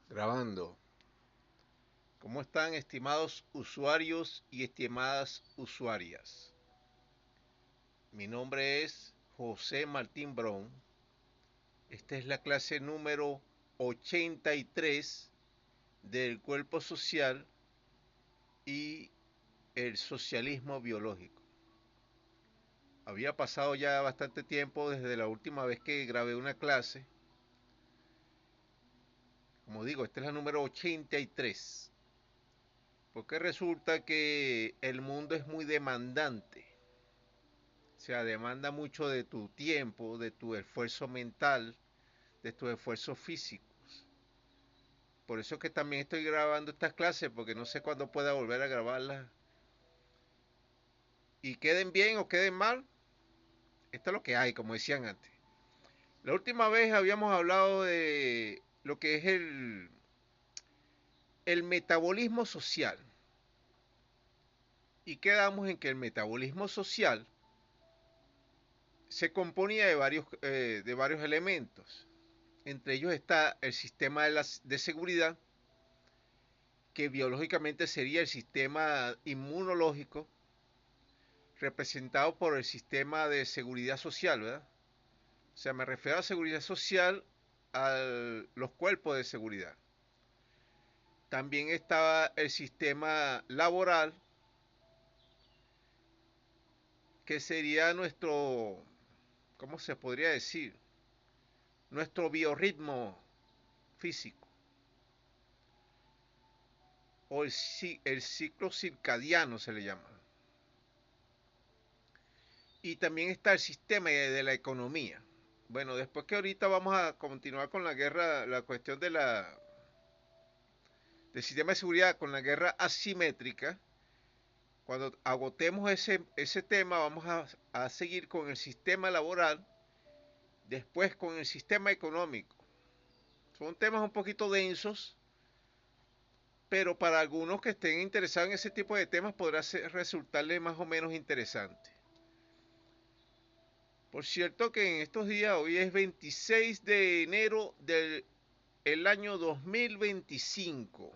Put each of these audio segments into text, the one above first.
Grabando. ¿Cómo están, estimados usuarios y estimadas usuarias? Mi nombre es José Martín Brown. Esta es la clase número 83 del cuerpo social y el socialismo biológico. Había pasado ya bastante tiempo desde la última vez que grabé una clase. Como digo, esta es la número 83. Porque resulta que el mundo es muy demandante. O sea, demanda mucho de tu tiempo, de tu esfuerzo mental, de tus esfuerzos físicos. Por eso es que también estoy grabando estas clases, porque no sé cuándo pueda volver a grabarlas. Y queden bien o queden mal, esto es lo que hay, como decían antes. La última vez habíamos hablado de lo que es el metabolismo social. Y quedamos en que el metabolismo social se componía de varios elementos. Entre ellos está el sistema de seguridad, que biológicamente sería el sistema inmunológico, representado por el sistema de seguridad social, ¿verdad? O sea, me refiero a seguridad social a los cuerpos de seguridad. También estaba el sistema laboral, que sería nuestro, ¿cómo se podría decir? Nuestro biorritmo físico, o el ciclo circadiano se le llama. Y también está el sistema de la economía. Bueno, después que ahorita vamos a continuar con la guerra, la cuestión del sistema de seguridad con la guerra asimétrica, cuando agotemos ese tema vamos a seguir con el sistema laboral, después con el sistema económico. Son temas un poquito densos, pero para algunos que estén interesados en ese tipo de temas podrá resultarles más o menos interesante. Por cierto que en estos días, hoy es 26 de enero del año 2025.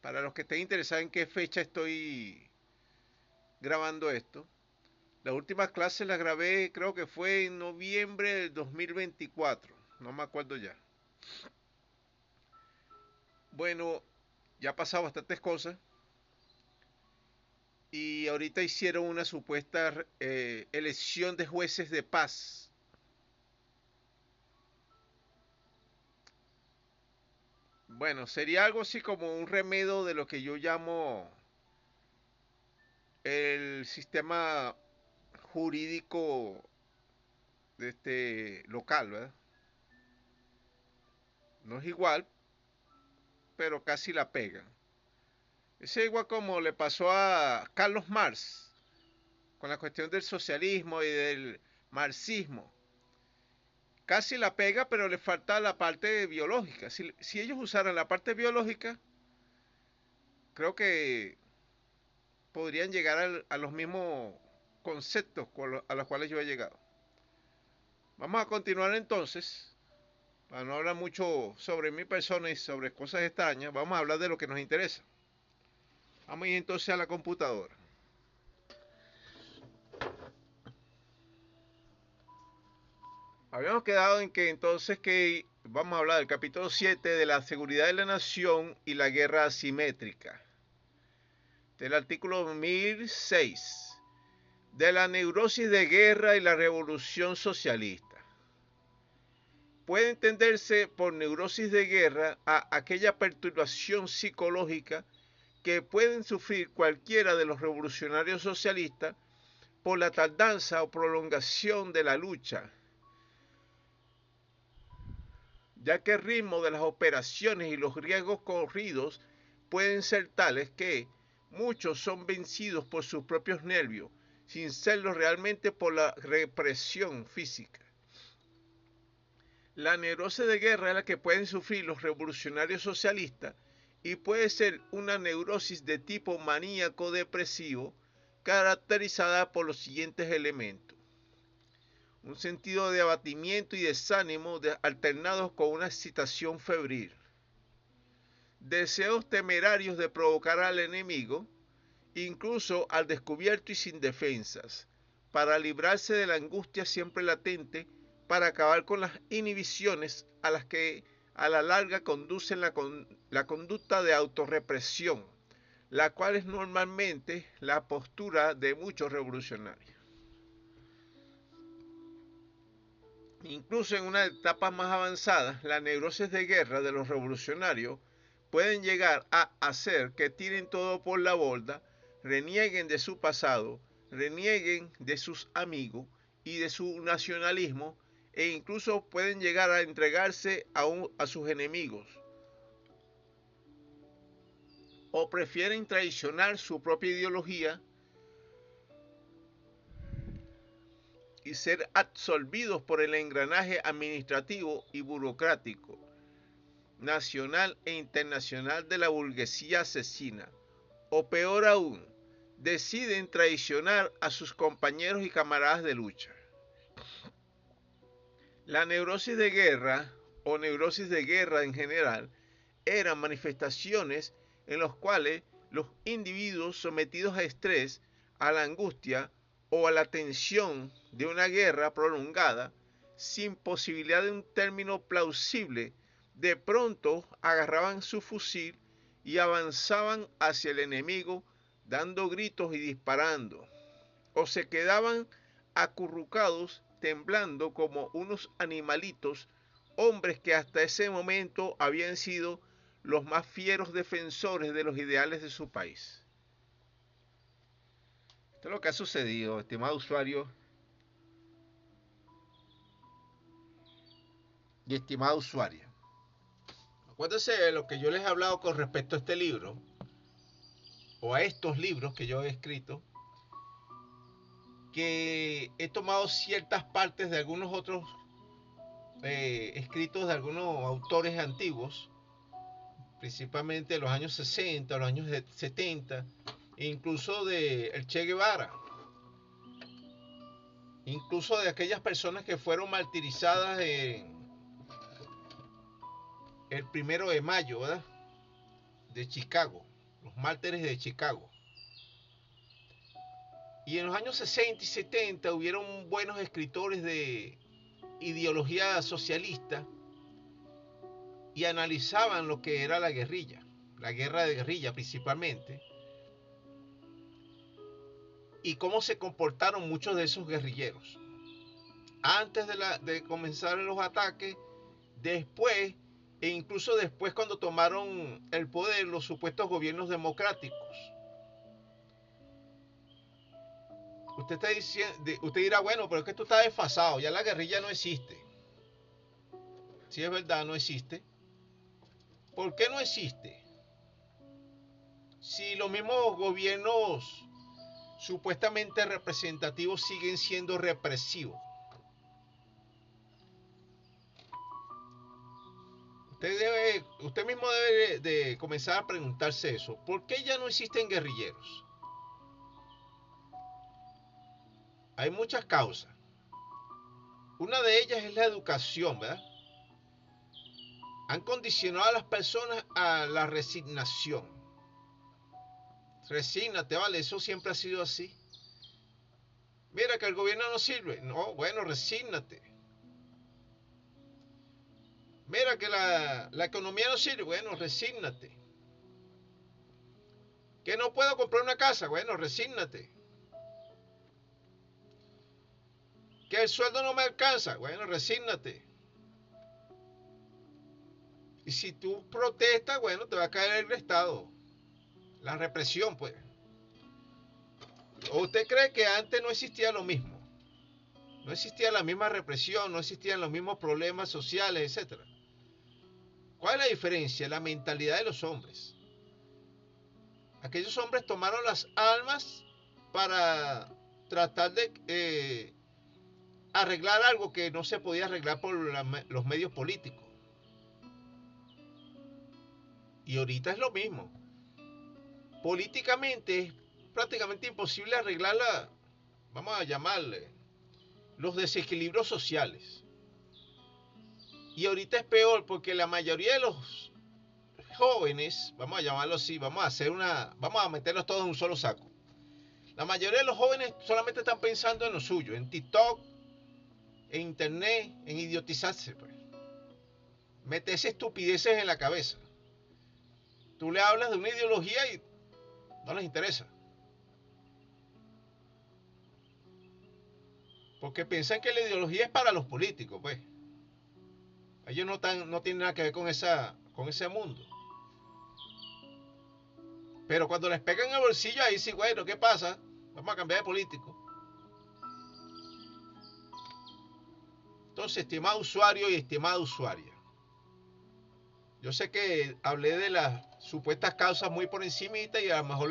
Para los que estén interesados en qué fecha estoy grabando esto. La última clase la grabé, creo que fue en noviembre del 2024. No me acuerdo ya. Bueno, ya ha pasado bastantes cosas. Y ahorita hicieron una supuesta elección de jueces de paz. Bueno, sería algo así como un remedio de lo que yo llamo el sistema jurídico de este local, ¿verdad? No es igual, pero casi la pegan. Es igual como le pasó a Carlos Marx con la cuestión del socialismo y del marxismo. Casi la pega, pero le falta la parte biológica. Si ellos usaran la parte biológica, creo que podrían llegar a los mismos conceptos a los cuales yo he llegado. Vamos a continuar entonces, para no hablar mucho sobre mi persona y sobre cosas extrañas, vamos a hablar de lo que nos interesa. Vamos a ir entonces a la computadora. Habíamos quedado en que entonces que vamos a hablar del capítulo 7 de la seguridad de la nación y la guerra asimétrica. Del artículo 1006 de la neurosis de guerra y la revolución socialista. Puede entenderse por neurosis de guerra a aquella perturbación psicológica que pueden sufrir cualquiera de los revolucionarios socialistas por la tardanza o prolongación de la lucha, ya que el ritmo de las operaciones y los riesgos corridos pueden ser tales que muchos son vencidos por sus propios nervios, sin serlo realmente por la represión física. La neurosis de guerra es la que pueden sufrir los revolucionarios socialistas y puede ser una neurosis de tipo maníaco-depresivo caracterizada por los siguientes elementos: un sentido de abatimiento y desánimo alternados con una excitación febril, deseos temerarios de provocar al enemigo, incluso al descubierto y sin defensas, para librarse de la angustia siempre latente, para acabar con las inhibiciones a las que a la larga conducen la conducta de autorrepresión, la cual es normalmente la postura de muchos revolucionarios. Incluso en una etapa más avanzada, la neurosis de guerra de los revolucionarios pueden llegar a hacer que tiren todo por la borda, renieguen de su pasado, renieguen de sus amigos y de su nacionalismo, e incluso pueden llegar a entregarse a sus enemigos, o prefieren traicionar su propia ideología y ser absorbidos por el engranaje administrativo y burocrático nacional e internacional de la burguesía asesina, o peor aún, deciden traicionar a sus compañeros y camaradas de lucha. La neurosis de guerra o neurosis de guerra en general eran manifestaciones en las cuales los individuos sometidos a estrés, a la angustia o a la tensión de una guerra prolongada, sin posibilidad de un término plausible, de pronto agarraban su fusil y avanzaban hacia el enemigo dando gritos y disparando, o se quedaban acurrucados temblando como unos animalitos, hombres que hasta ese momento habían sido los más fieros defensores de los ideales de su país. Esto es lo que ha sucedido, estimado usuario y estimada usuaria. Acuérdense de lo que yo les he hablado con respecto a este libro, o a estos libros que yo he escrito, que he tomado ciertas partes de algunos otros escritos de algunos autores antiguos, principalmente de los años 60, los años 70, e incluso de el Che Guevara, incluso de aquellas personas que fueron martirizadas en el 1 de mayo, ¿verdad?, de Chicago, los mártires de Chicago. Y en los años 60 y 70 hubieron buenos escritores de ideología socialista y analizaban lo que era la guerrilla, la guerra de guerrilla principalmente, y cómo se comportaron muchos de esos guerrilleros antes de comenzar los ataques, después e incluso después cuando tomaron el poder los supuestos gobiernos democráticos. Usted está diciendo, usted dirá, bueno, pero es que esto está desfasado, ya la guerrilla no existe. Sí, es verdad, no existe. ¿Por qué no existe? Si los mismos gobiernos supuestamente representativos siguen siendo represivos. Usted mismo debe de comenzar a preguntarse eso. ¿Por qué ya no existen guerrilleros? Hay muchas causas. Una de ellas es la educación, ¿verdad? Han condicionado a las personas a la resignación. Resígnate, vale, eso siempre ha sido así. Mira que el gobierno no sirve. No, bueno, resígnate. Mira que la economía no sirve. Bueno, resígnate. Que no puedo comprar una casa. Bueno, resígnate. Que el sueldo no me alcanza. Bueno, resígnate. Y si tú protestas, bueno, te va a caer el Estado. La represión, pues. ¿O usted cree que antes no existía lo mismo? No existía la misma represión, no existían los mismos problemas sociales, etc. ¿Cuál es la diferencia? La mentalidad de los hombres. Aquellos hombres tomaron las armas para tratar de arreglar algo que no se podía arreglar por los medios políticos. Y ahorita es lo mismo. Políticamente es prácticamente imposible arreglar vamos a llamarle, los desequilibrios sociales. Y ahorita es peor porque la mayoría de los jóvenes, vamos a llamarlo así, vamos a meterlos todos en un solo saco. La mayoría de los jóvenes solamente están pensando en lo suyo, en TikTok, en internet, en idiotizarse, pues. Meterse estupideces en la cabeza. Tú le hablas de una ideología y no les interesa. Porque piensan que la ideología es para los políticos, pues. Ellos no tienen nada que ver con ese mundo. Pero cuando les pegan en el bolsillo, ahí sí, bueno, ¿qué pasa? Vamos a cambiar de político. Entonces, estimado usuario y estimada usuaria, yo sé que hablé de las supuestas causas muy por encimita y a lo mejor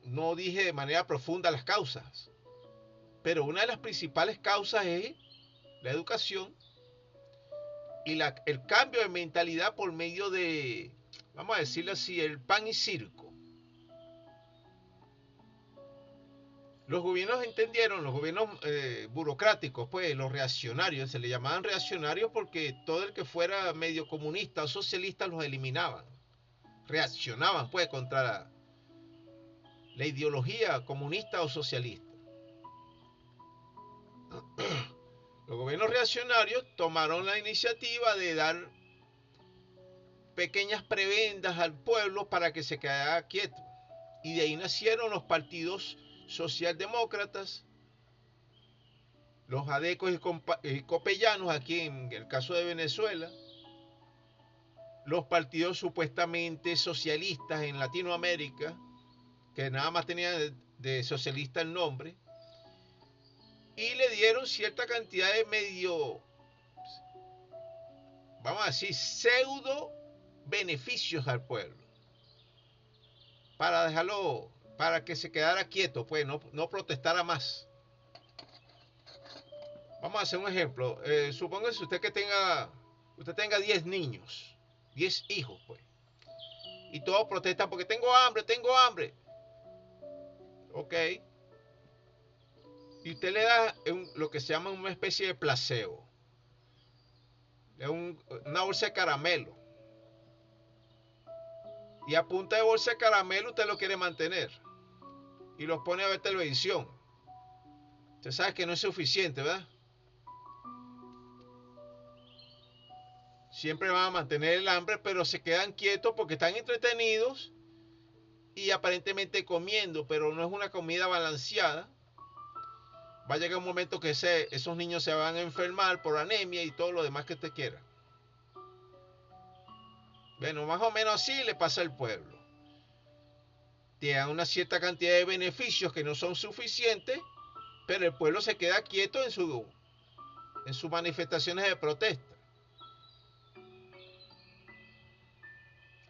no dije de manera profunda las causas. Pero una de las principales causas es la educación y el cambio de mentalidad por medio de, vamos a decirlo así, el pan y circo. Los gobiernos entendieron, los gobiernos burocráticos, pues los reaccionarios, se le llamaban reaccionarios porque todo el que fuera medio comunista o socialista los eliminaban. Reaccionaban pues contra la ideología comunista o socialista. Los gobiernos reaccionarios tomaron la iniciativa de dar pequeñas prebendas al pueblo para que se quedara quieto. Y de ahí nacieron los partidos socialdemócratas, los adecos y copellanos aquí en el caso de Venezuela, los partidos supuestamente socialistas en Latinoamérica, que nada más tenían de socialista el nombre, y le dieron cierta cantidad de medio, vamos a decir, pseudo beneficios al pueblo, para dejarlo, para que se quedara quieto, pues no protestara más. Vamos a hacer un ejemplo. Supóngase usted tenga 10 niños, 10 hijos, pues. Y todos protestan porque tengo hambre, tengo hambre. Ok. Y usted le da lo que se llama una especie de placebo. Una bolsa de caramelo. Y a punta de bolsa de caramelo usted lo quiere mantener. Y los pone a ver televisión. Usted sabe que no es suficiente, ¿verdad? Siempre van a mantener el hambre, pero se quedan quietos porque están entretenidos y aparentemente comiendo, pero no es una comida balanceada. Va a llegar un momento que esos niños se van a enfermar por anemia y todo lo demás que usted quiera. Bueno, más o menos así le pasa al pueblo. Tiene una cierta cantidad de beneficios que no son suficientes, pero el pueblo se queda quieto en sus manifestaciones de protesta.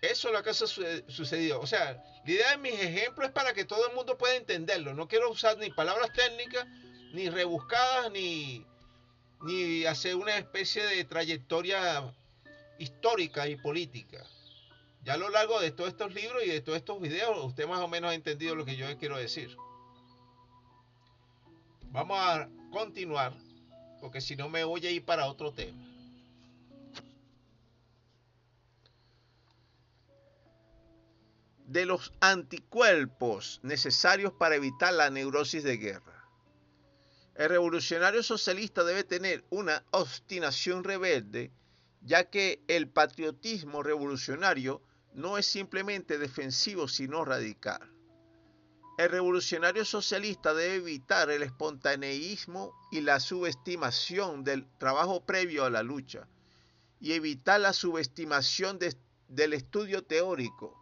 Eso es lo que ha sucedido. O sea, la idea de mis ejemplos es para que todo el mundo pueda entenderlo. No quiero usar ni palabras técnicas, ni rebuscadas, ni hacer una especie de trayectoria histórica y política. Ya a lo largo de todos estos libros y de todos estos videos, usted más o menos ha entendido lo que yo quiero decir. Vamos a continuar, porque si no me voy a ir para otro tema. De los anticuerpos necesarios para evitar la neurosis de guerra. El revolucionario socialista debe tener una obstinación rebelde, ya que el patriotismo revolucionario no es simplemente defensivo, sino radical. El revolucionario socialista debe evitar el espontaneísmo y la subestimación del trabajo previo a la lucha, y evitar la subestimación del estudio teórico,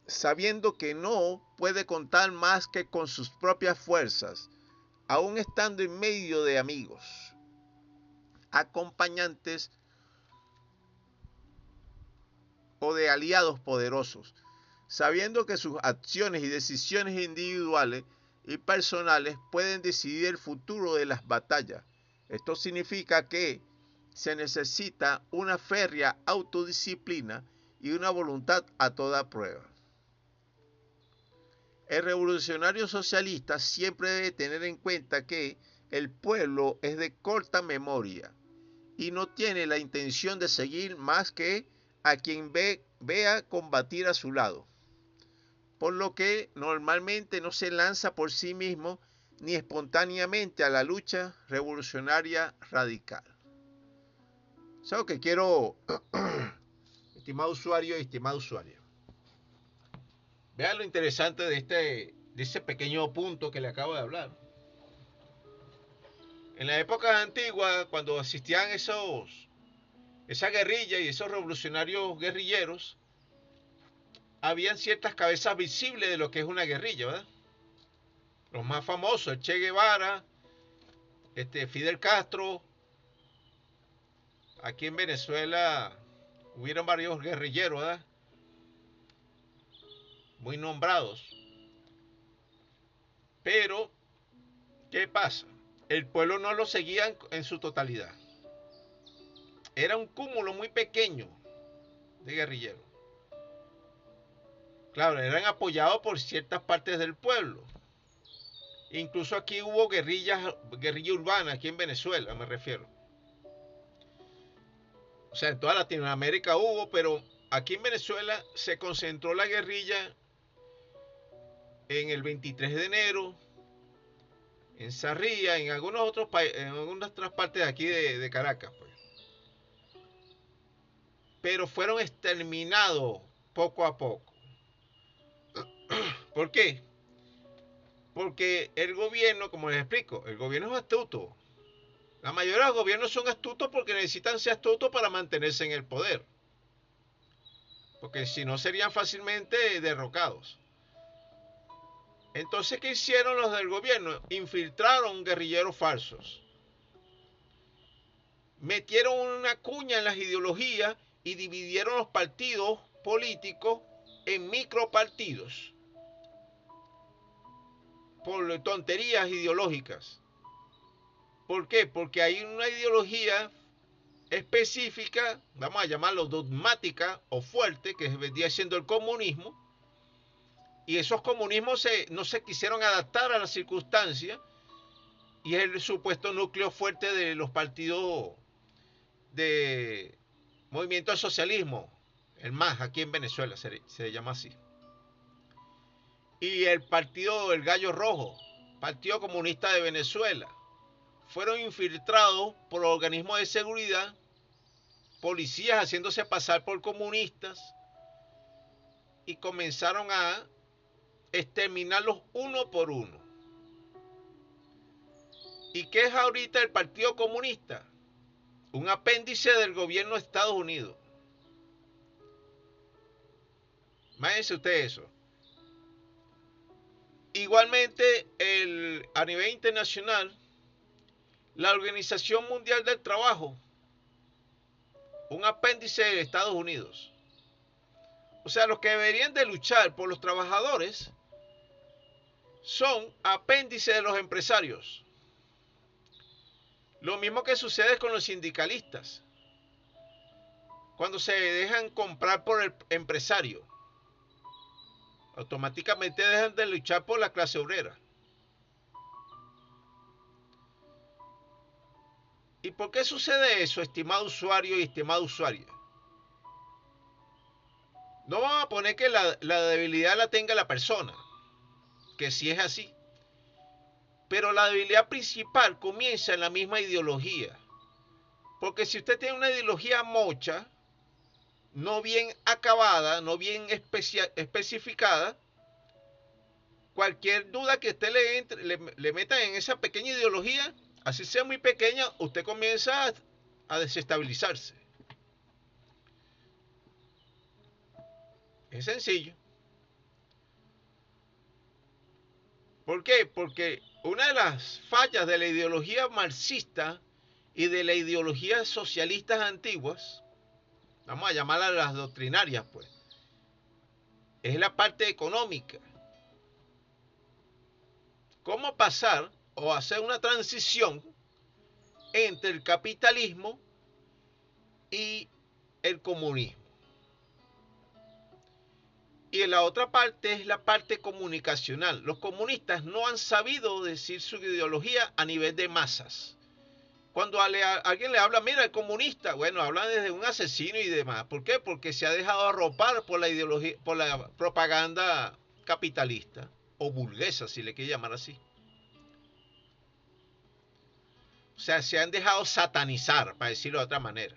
sabiendo que no puede contar más que con sus propias fuerzas, aún estando en medio de amigos, acompañantes o de aliados poderosos, sabiendo que sus acciones y decisiones individuales y personales pueden decidir el futuro de las batallas. Esto significa que se necesita una férrea autodisciplina y una voluntad a toda prueba. El revolucionario socialista siempre debe tener en cuenta que el pueblo es de corta memoria y no tiene la intención de seguir más que a quien vea combatir a su lado, por lo que normalmente no se lanza por sí mismo ni espontáneamente a la lucha revolucionaria radical. ¿Sabes lo que quiero, estimado usuario y estimada usuaria? Vean lo interesante de ese pequeño punto que le acabo de hablar. En las épocas antiguas, cuando existían esa guerrilla y esos revolucionarios guerrilleros, habían ciertas cabezas visibles de lo que es una guerrilla, ¿verdad? Los más famosos, el Che Guevara, Fidel Castro. Aquí en Venezuela hubieron varios guerrilleros, ¿verdad? Muy nombrados. Pero, ¿qué pasa? El pueblo no lo seguía en su totalidad. Era un cúmulo muy pequeño de guerrilleros. Claro, eran apoyados por ciertas partes del pueblo. Incluso aquí hubo guerrilla urbana, aquí en Venezuela me refiero. O sea, en toda Latinoamérica hubo, pero aquí en Venezuela se concentró la guerrilla en el 23 de enero, en Sarria, en algunos otros en algunas otras partes de aquí de Caracas, pues. Pero fueron exterminados poco a poco. ¿Por qué? Porque el gobierno, como les explico, el gobierno es astuto. La mayoría de los gobiernos son astutos porque necesitan ser astutos para mantenerse en el poder. Porque si no serían fácilmente derrocados. Entonces, ¿qué hicieron los del gobierno? Infiltraron guerrilleros falsos. Metieron una cuña en las ideologías y dividieron los partidos políticos en micropartidos. Por tonterías ideológicas. ¿Por qué? Porque hay una ideología específica, vamos a llamarlo dogmática o fuerte, que vendría siendo el comunismo, y esos comunismos no se quisieron adaptar a las circunstancias, y es el supuesto núcleo fuerte de los partidos de movimiento al socialismo, el MAS, aquí en Venezuela se llama así. Y el partido del Gallo Rojo, Partido Comunista de Venezuela, fueron infiltrados por organismos de seguridad, policías haciéndose pasar por comunistas, y comenzaron a exterminarlos uno por uno. ¿Y qué es ahorita el Partido Comunista? Un apéndice del gobierno de Estados Unidos. Imagínense usted eso. Igualmente, a nivel internacional, la Organización Mundial del Trabajo, un apéndice de Estados Unidos. O sea, los que deberían de luchar por los trabajadores son apéndices de los empresarios. Lo mismo que sucede con los sindicalistas. Cuando se dejan comprar por el empresario, automáticamente dejan de luchar por la clase obrera. ¿Y por qué sucede eso, estimado usuario y estimada usuaria? No vamos a poner que la debilidad la tenga la persona, que sí es así. Pero la debilidad principal comienza en la misma ideología. Porque si usted tiene una ideología mocha, no bien acabada, no bien especificada, cualquier duda que usted le meta en esa pequeña ideología, así sea muy pequeña, usted comienza a desestabilizarse. Es sencillo. ¿Por qué? Porque una de las fallas de la ideología marxista y de la ideología socialistas antiguas, vamos a llamarlas las doctrinarias, pues, es la parte económica. ¿Cómo pasar o hacer una transición entre el capitalismo y el comunismo? Y la otra parte es la parte comunicacional. Los comunistas no han sabido decir su ideología a nivel de masas. Cuando alguien le habla, mira, el comunista, bueno, hablan desde un asesino y demás. ¿Por qué? Porque se ha dejado arropar por la ideología, por la propaganda capitalista o burguesa, si le quiere llamar así. O sea, se han dejado satanizar, para decirlo de otra manera.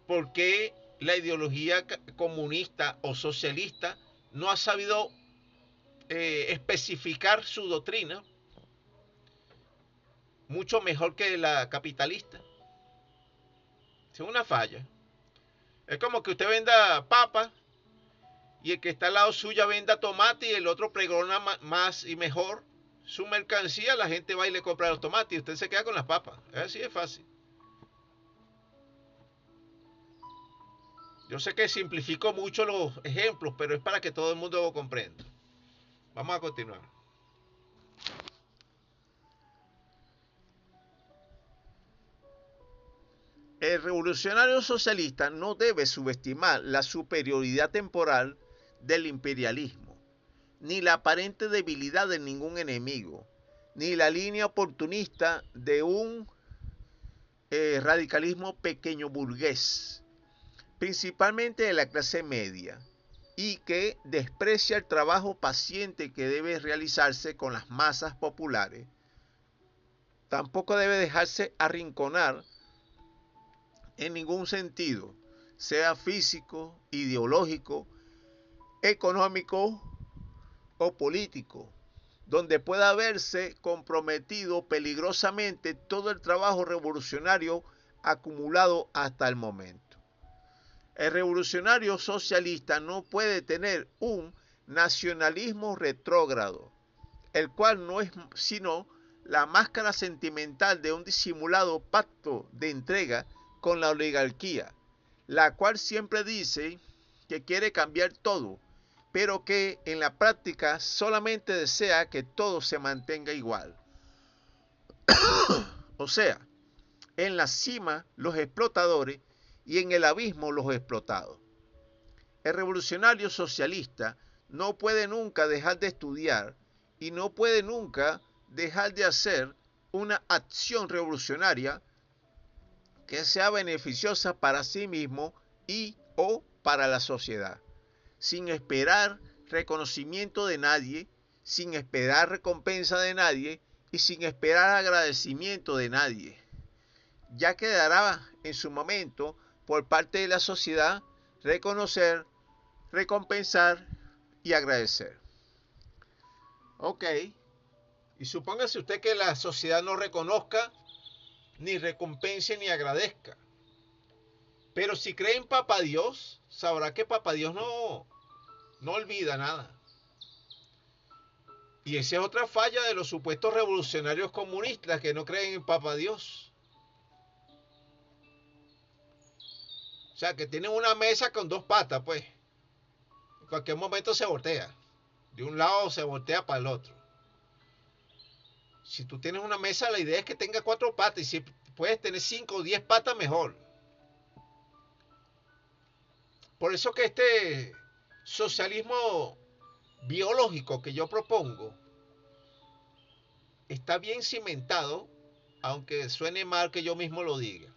¿Por qué la ideología comunista o socialista no ha sabido especificar su doctrina mucho mejor que la capitalista? Es una falla. Es como que usted venda papas y el que está al lado suya venda tomate y el otro pregona más y mejor su mercancía, la gente va y le compra los tomates y usted se queda con las papas. Es así de fácil. Yo sé que simplifico mucho los ejemplos, pero es para que todo el mundo lo comprenda. Vamos a continuar. El revolucionario socialista no debe subestimar la superioridad temporal del imperialismo, ni la aparente debilidad de ningún enemigo, ni la línea oportunista de un radicalismo pequeño burgués, principalmente de la clase media, y que desprecia el trabajo paciente que debe realizarse con las masas populares. Tampoco debe dejarse arrinconar en ningún sentido, sea físico, ideológico, económico o político, donde pueda verse comprometido peligrosamente todo el trabajo revolucionario acumulado hasta el momento. El revolucionario socialista no puede tener un nacionalismo retrógrado, el cual no es sino la máscara sentimental de un disimulado pacto de entrega con la oligarquía, la cual siempre dice que quiere cambiar todo, pero que en la práctica solamente desea que todo se mantenga igual. O sea, en la cima los explotadores y en el abismo los explotados. El revolucionario socialista no puede nunca dejar de estudiar y no puede nunca dejar de hacer una acción revolucionaria que sea beneficiosa para sí mismo y o para la sociedad, sin esperar reconocimiento de nadie, sin esperar recompensa de nadie y sin esperar agradecimiento de nadie. Ya quedará en su momento por parte de la sociedad reconocer, recompensar y agradecer. Ok, y supóngase usted que la sociedad no reconozca, ni recompense, ni agradezca. Pero si cree en Papá Dios, sabrá que Papá Dios no olvida nada. Y esa es otra falla de los supuestos revolucionarios comunistas que no creen en Papá Dios. O sea, que tienen una mesa con dos patas, pues. En cualquier momento se voltea. De un lado se voltea para el otro. Si tú tienes una mesa, la idea es que tenga 4 patas. Y si puedes tener 5 o 10 patas, mejor. Por eso que este socialismo biológico que yo propongo está bien cimentado, aunque suene mal que yo mismo lo diga.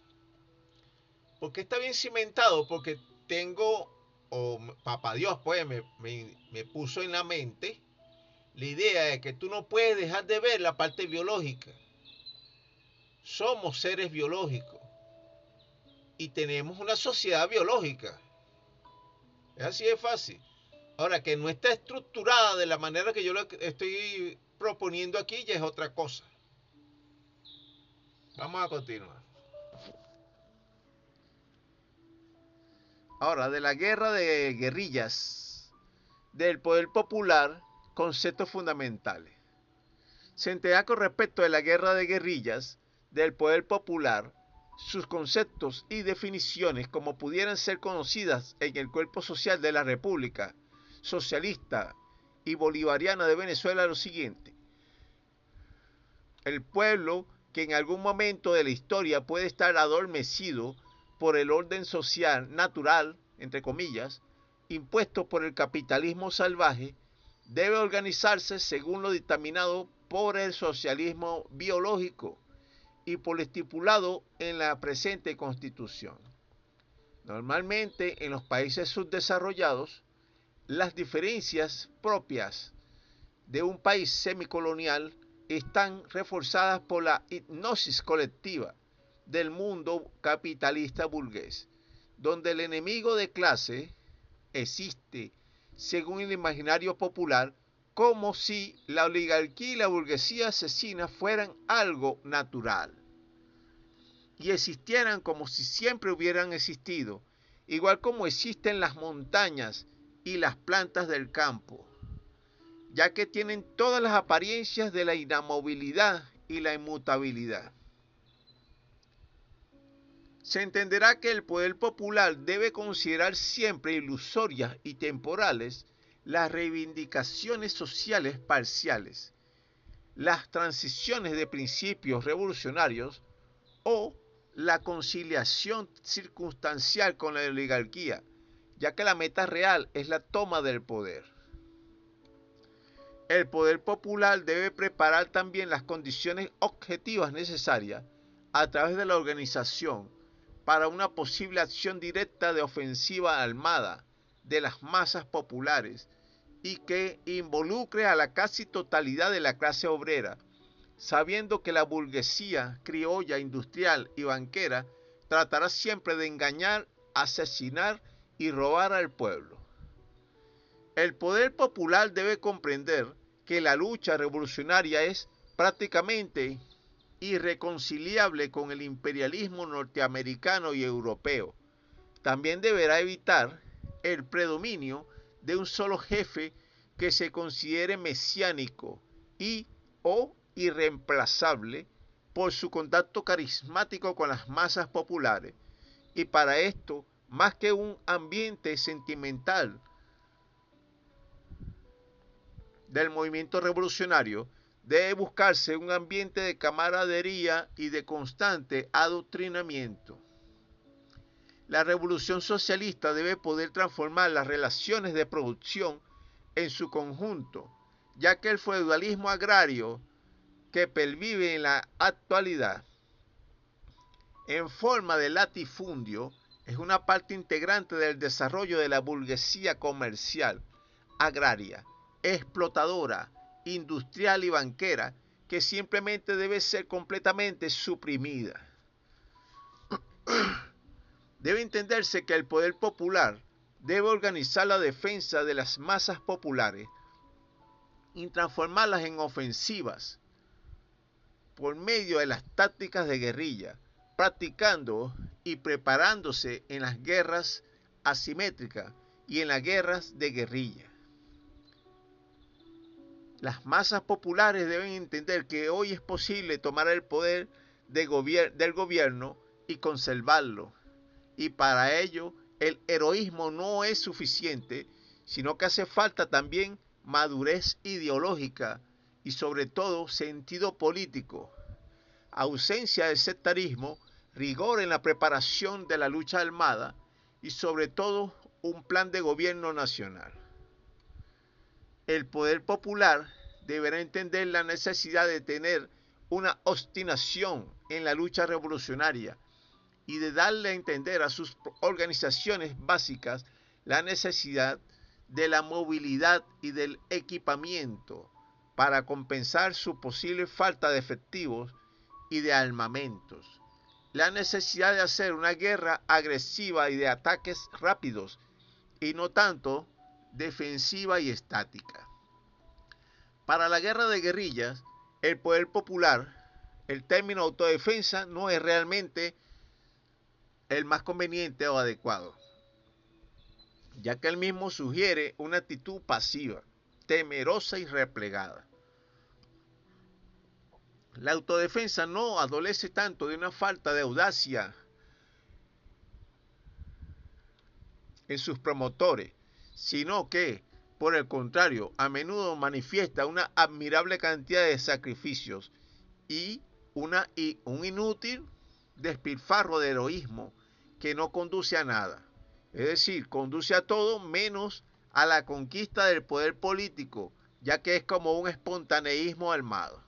¿Por qué está bien cimentado? Porque tengo, o Papá Dios pues me puso en la mente la idea de que tú no puedes dejar de ver la parte biológica. Somos seres biológicos y tenemos una sociedad biológica. Es así de fácil. Ahora, que no está estructurada de la manera que yo lo estoy proponiendo aquí ya es otra cosa. Vamos a continuar. Ahora, de la guerra de guerrillas, del poder popular, conceptos fundamentales. Se entera con respecto de la guerra de guerrillas, del poder popular, sus conceptos y definiciones como pudieran ser conocidas en el cuerpo social de la República Socialista y Bolivariana de Venezuela lo siguiente. El pueblo que en algún momento de la historia puede estar adormecido por el orden social natural, entre comillas, impuesto por el capitalismo salvaje, debe organizarse según lo dictaminado por el socialismo biológico y por lo estipulado en la presente Constitución. Normalmente en los países subdesarrollados, las diferencias propias de un país semicolonial están reforzadas por la hipnosis colectiva del mundo capitalista burgués, donde el enemigo de clase existe, según el imaginario popular, como si la oligarquía y la burguesía asesina fueran algo natural y existieran como si siempre hubieran existido, igual como existen las montañas y las plantas del campo, ya que tienen todas las apariencias de la inamovilidad y la inmutabilidad. Se entenderá que el poder popular debe considerar siempre ilusorias y temporales las reivindicaciones sociales parciales, las transiciones de principios revolucionarios o la conciliación circunstancial con la oligarquía, ya que la meta real es la toma del poder. El poder popular debe preparar también las condiciones objetivas necesarias a través de la organización para una posible acción directa de ofensiva armada de las masas populares y que involucre a la casi totalidad de la clase obrera, sabiendo que la burguesía criolla, industrial y banquera tratará siempre de engañar, asesinar y robar al pueblo. El poder popular debe comprender que la lucha revolucionaria es prácticamente irreconciliable con el imperialismo norteamericano y europeo. También deberá evitar el predominio de un solo jefe que se considere mesiánico y o irreemplazable por su contacto carismático con las masas populares. Y para esto, más que un ambiente sentimental del movimiento revolucionario, debe buscarse un ambiente de camaradería y de constante adoctrinamiento. La revolución socialista debe poder transformar las relaciones de producción en su conjunto, ya que el feudalismo agrario que pervive en la actualidad en forma de latifundio es una parte integrante del desarrollo de la burguesía comercial, agraria, explotadora, industrial y banquera, que simplemente debe ser completamente suprimida. Debe entenderse que el poder popular debe organizar la defensa de las masas populares y transformarlas en ofensivas por medio de las tácticas de guerrilla, practicando y preparándose en las guerras asimétricas y en las guerras de guerrilla. Las masas populares deben entender que hoy es posible tomar el poder del gobierno y conservarlo. Y para ello el heroísmo no es suficiente, sino que hace falta también madurez ideológica y sobre todo sentido político, ausencia de sectarismo, rigor en la preparación de la lucha armada y sobre todo un plan de gobierno nacional. El poder popular deberá entender la necesidad de tener una obstinación en la lucha revolucionaria y de darle a entender a sus organizaciones básicas la necesidad de la movilidad y del equipamiento para compensar su posible falta de efectivos y de armamentos, la necesidad de hacer una guerra agresiva y de ataques rápidos y no tanto defensiva y estática. Para la guerra de guerrillas, el poder popular, el término autodefensa no es realmente el más conveniente o adecuado, ya que el mismo sugiere una actitud pasiva, temerosa y replegada. La autodefensa no adolece tanto de una falta de audacia en sus promotores, sino que, por el contrario, a menudo manifiesta una admirable cantidad de sacrificios y un inútil despilfarro de heroísmo que no conduce a nada. Es decir, conduce a todo menos a la conquista del poder político, ya que es como un espontaneísmo armado.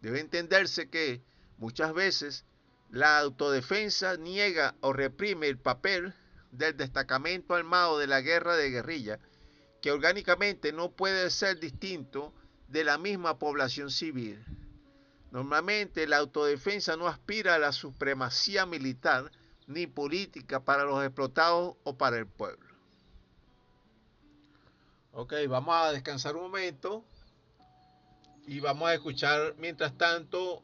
Debe entenderse que muchas veces la autodefensa niega o reprime el papel del destacamento armado de la guerra de guerrilla, que orgánicamente no puede ser distinto de la misma población civil. Normalmente la autodefensa no aspira a la supremacía militar ni política para los explotados o para el pueblo. Ok, vamos a descansar un momento y vamos a escuchar mientras tanto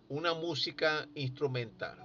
una música instrumental.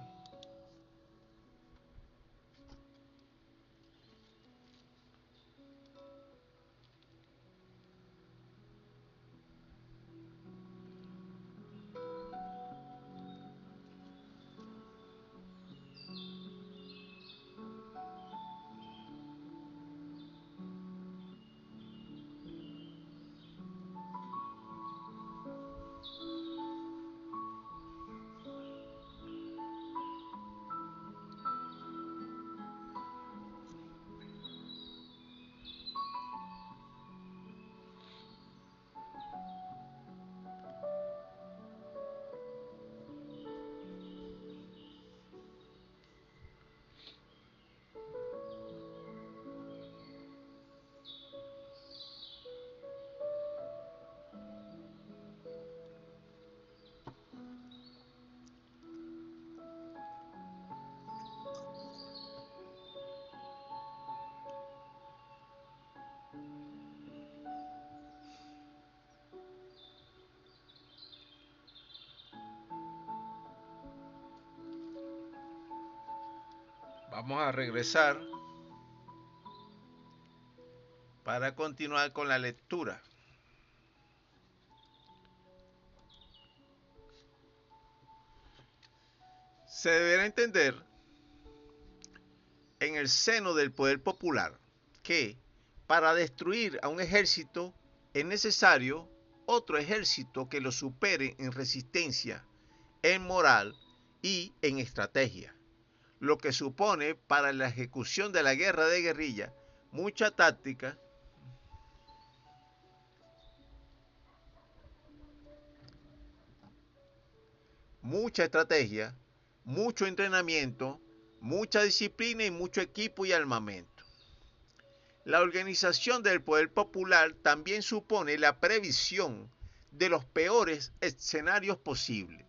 Vamos a regresar para continuar con la lectura. Se deberá entender en el seno del poder popular que para destruir a un ejército es necesario otro ejército que lo supere en resistencia, en moral y en estrategia, lo que supone para la ejecución de la guerra de guerrilla mucha táctica, mucha estrategia, mucho entrenamiento, mucha disciplina y mucho equipo y armamento. La organización del poder popular también supone la previsión de los peores escenarios posibles,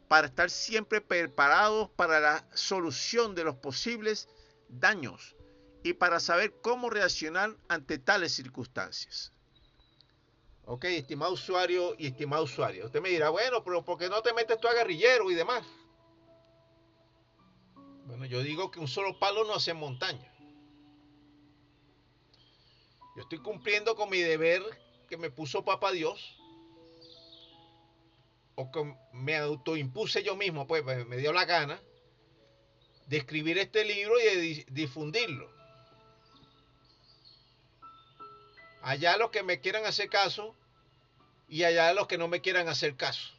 para estar siempre preparados para la solución de los posibles daños y para saber cómo reaccionar ante tales circunstancias. Ok, estimado usuario y estimado usuario. Usted me dirá, bueno, pero ¿por qué no te metes tú a guerrillero y demás? Bueno, yo digo que un solo palo no hace montaña. Yo estoy cumpliendo con mi deber que me puso Papá Dios, o que me autoimpuse yo mismo, pues me dio la gana de escribir este libro y de difundirlo. Allá los que me quieran hacer caso y allá los que no me quieran hacer caso.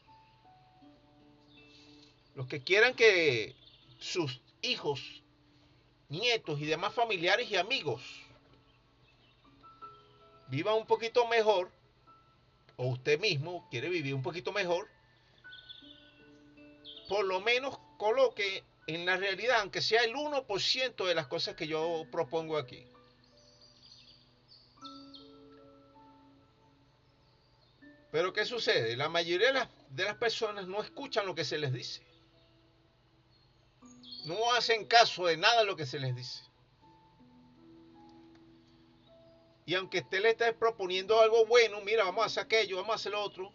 Los que quieran que sus hijos, nietos y demás familiares y amigos vivan un poquito mejor, o usted mismo quiere vivir un poquito mejor, por lo menos coloque en la realidad, aunque sea el 1% de las cosas que yo propongo aquí. Pero ¿qué sucede? La mayoría de las personas no escuchan lo que se les dice. No hacen caso de nada de lo que se les dice. Y aunque usted le esté proponiendo algo bueno, mira, vamos a hacer aquello, vamos a hacer lo otro,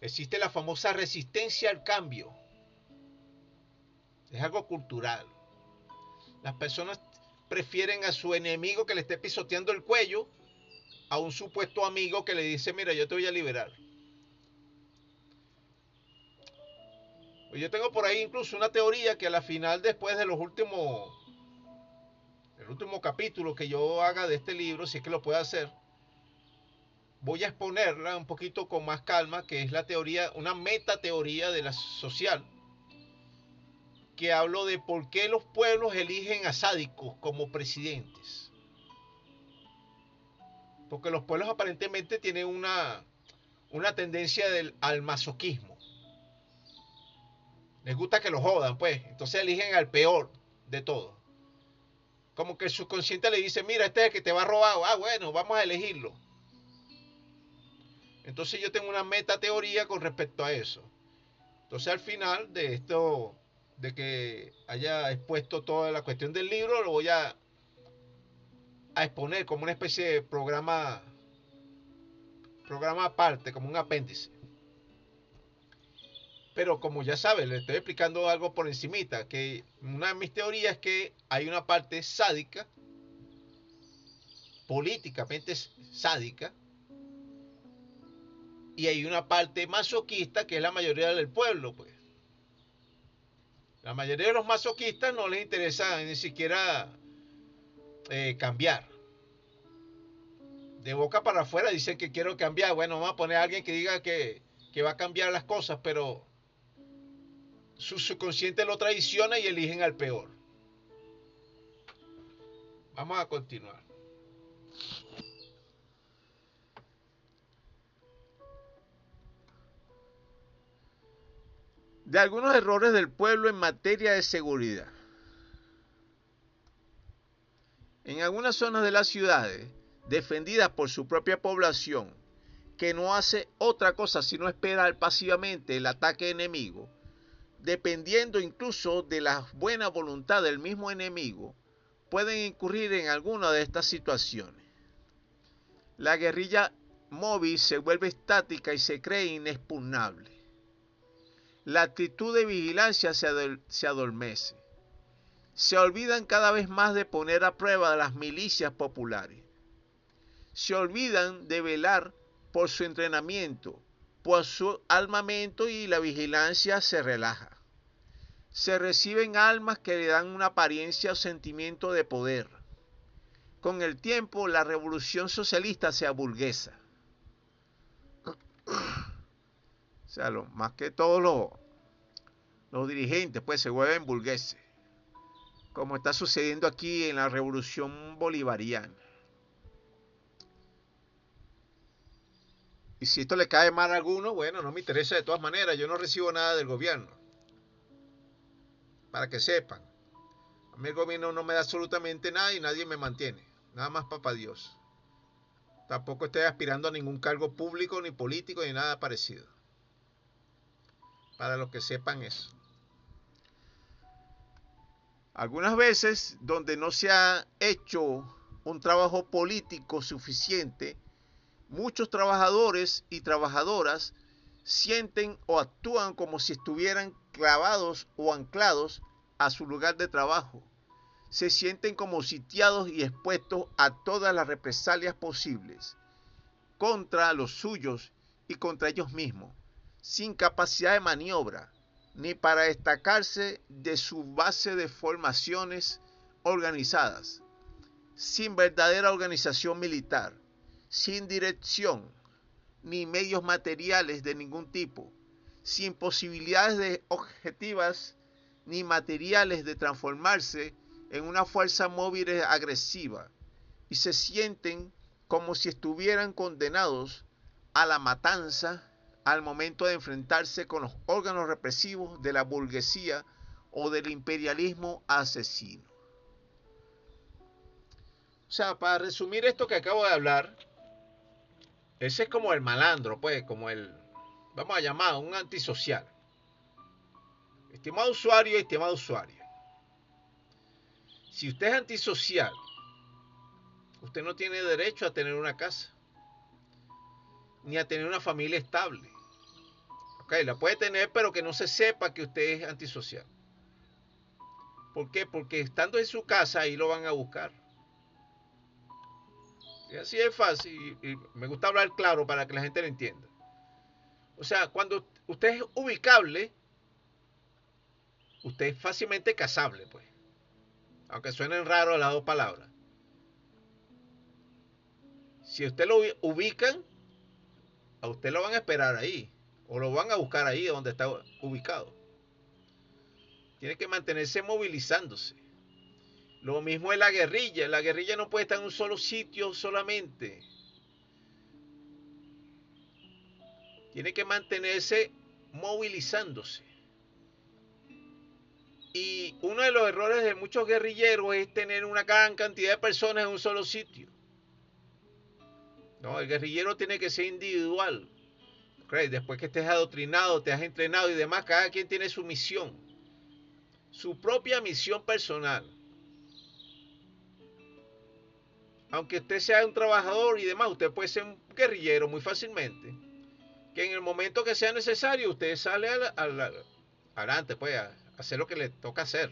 existe la famosa resistencia al cambio. Es algo cultural. Las personas prefieren a su enemigo que le esté pisoteando el cuello a un supuesto amigo que le dice, mira, yo te voy a liberar. Yo tengo por ahí incluso una teoría que a la final, después de el último capítulo que yo haga de este libro, si es que lo puedo hacer, voy a exponerla un poquito con más calma, que es la teoría, una metateoría de la social, que hablo de por qué los pueblos eligen a sádicos como presidentes. Porque los pueblos aparentemente tienen una tendencia al masoquismo. Les gusta que lo jodan, pues. Entonces eligen al peor de todos. Como que el subconsciente le dice, mira, este es el que te va a robar. Ah, bueno, vamos a elegirlo. Entonces yo tengo una meta teoría con respecto a eso. Entonces al final de esto, de que haya expuesto toda la cuestión del libro, lo voy a exponer como una especie de programa aparte, como un apéndice. Pero como ya saben, le estoy explicando algo por encimita, que una de mis teorías es que hay una parte sádica, políticamente sádica, y hay una parte masoquista que es la mayoría del pueblo, pues. La mayoría de los masoquistas no les interesa ni siquiera cambiar. De boca para afuera dicen que quiero cambiar. Bueno, vamos a poner a alguien que diga que va a cambiar las cosas, pero su subconsciente lo traiciona y eligen al peor. Vamos a continuar. De algunos errores del pueblo en materia de seguridad. En algunas zonas de las ciudades, defendidas por su propia población, que no hace otra cosa sino esperar pasivamente el ataque enemigo, dependiendo incluso de la buena voluntad del mismo enemigo, pueden incurrir en alguna de estas situaciones. La guerrilla móvil se vuelve estática y se cree inexpugnable. La actitud de vigilancia se adormece. Se olvidan cada vez más de poner a prueba las milicias populares. Se olvidan de velar por su entrenamiento, por su armamento, y la vigilancia se relaja. Se reciben armas que le dan una apariencia o sentimiento de poder. Con el tiempo, la revolución socialista se aburguesa. O sea, más que todos los dirigentes pues se vuelven burgueses, como está sucediendo aquí en la revolución bolivariana. Y si esto le cae mal a alguno, bueno, no me interesa de todas maneras, yo no recibo nada del gobierno. Para que sepan, a mí el gobierno no me da absolutamente nada y nadie me mantiene, nada más papá Dios. Tampoco estoy aspirando a ningún cargo público, ni político, ni nada parecido. Para los que sepan eso. Algunas veces, donde no se ha hecho un trabajo político suficiente, muchos trabajadores y trabajadoras sienten o actúan como si estuvieran clavados o anclados a su lugar de trabajo. Se sienten como sitiados y expuestos a todas las represalias posibles contra los suyos y contra ellos mismos, sin capacidad de maniobra, ni para destacarse de su base de formaciones organizadas, sin verdadera organización militar, sin dirección, ni medios materiales de ningún tipo, sin posibilidades de objetivas ni materiales de transformarse en una fuerza móvil agresiva, y se sienten como si estuvieran condenados a la matanza al momento de enfrentarse con los órganos represivos de la burguesía o del imperialismo asesino. O sea, para resumir esto que acabo de hablar, ese es como el malandro, pues, como el, vamos a llamar, un antisocial. Estimado usuario, si usted es antisocial, usted no tiene derecho a tener una casa, ni a tener una familia estable. Ok, la puede tener, pero que no se sepa que usted es antisocial. ¿Por qué? Porque estando en su casa, ahí lo van a buscar. Y así es fácil, y me gusta hablar claro para que la gente lo entienda. O sea, cuando usted es ubicable, usted es fácilmente casable, pues. Aunque suenen raros las dos palabras. Si usted lo ubican, a usted lo van a esperar ahí. O lo van a buscar ahí donde está ubicado. Tiene que mantenerse movilizándose. Lo mismo es la guerrilla. La guerrilla no puede estar en un solo sitio solamente. Tiene que mantenerse movilizándose. Y uno de los errores de muchos guerrilleros es tener una gran cantidad de personas en un solo sitio. No, el guerrillero tiene que ser individual. Okay, después que estés adoctrinado, te has entrenado y demás, cada quien tiene su misión, su propia misión personal. Aunque usted sea un trabajador y demás, usted puede ser un guerrillero muy fácilmente. Que en el momento que sea necesario, usted sale adelante, pues, a hacer lo que le toca hacer.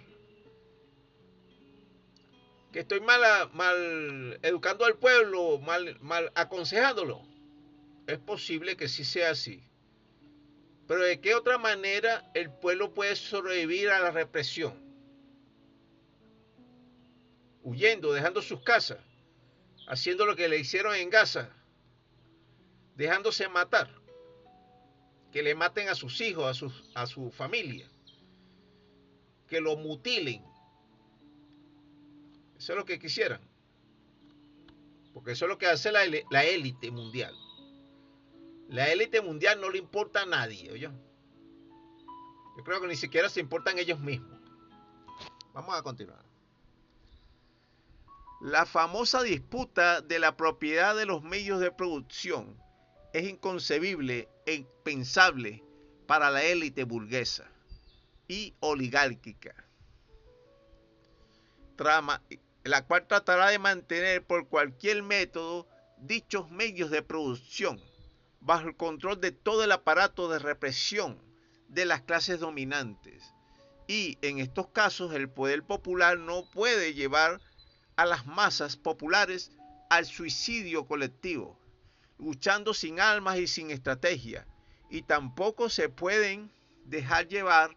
Que estoy mal educando al pueblo, mal aconsejándolo. Es posible que sí sea así. Pero ¿de qué otra manera el pueblo puede sobrevivir a la represión? Huyendo, dejando sus casas, haciendo lo que le hicieron en Gaza, dejándose matar, que le maten a sus hijos, a su familia, que lo mutilen. Eso es lo que quisieran, porque eso es lo que hace la élite mundial. La élite mundial no le importa a nadie, ¿oye? Yo creo que ni siquiera se importan ellos mismos. Vamos a continuar. La famosa disputa de la propiedad de los medios de producción es inconcebible e impensable para la élite burguesa y oligárquica, la cual tratará de mantener por cualquier método dichos medios de producción bajo el control de todo el aparato de represión de las clases dominantes. Y en estos casos el poder popular no puede llevar a las masas populares al suicidio colectivo, luchando sin armas y sin estrategia, y tampoco se pueden dejar llevar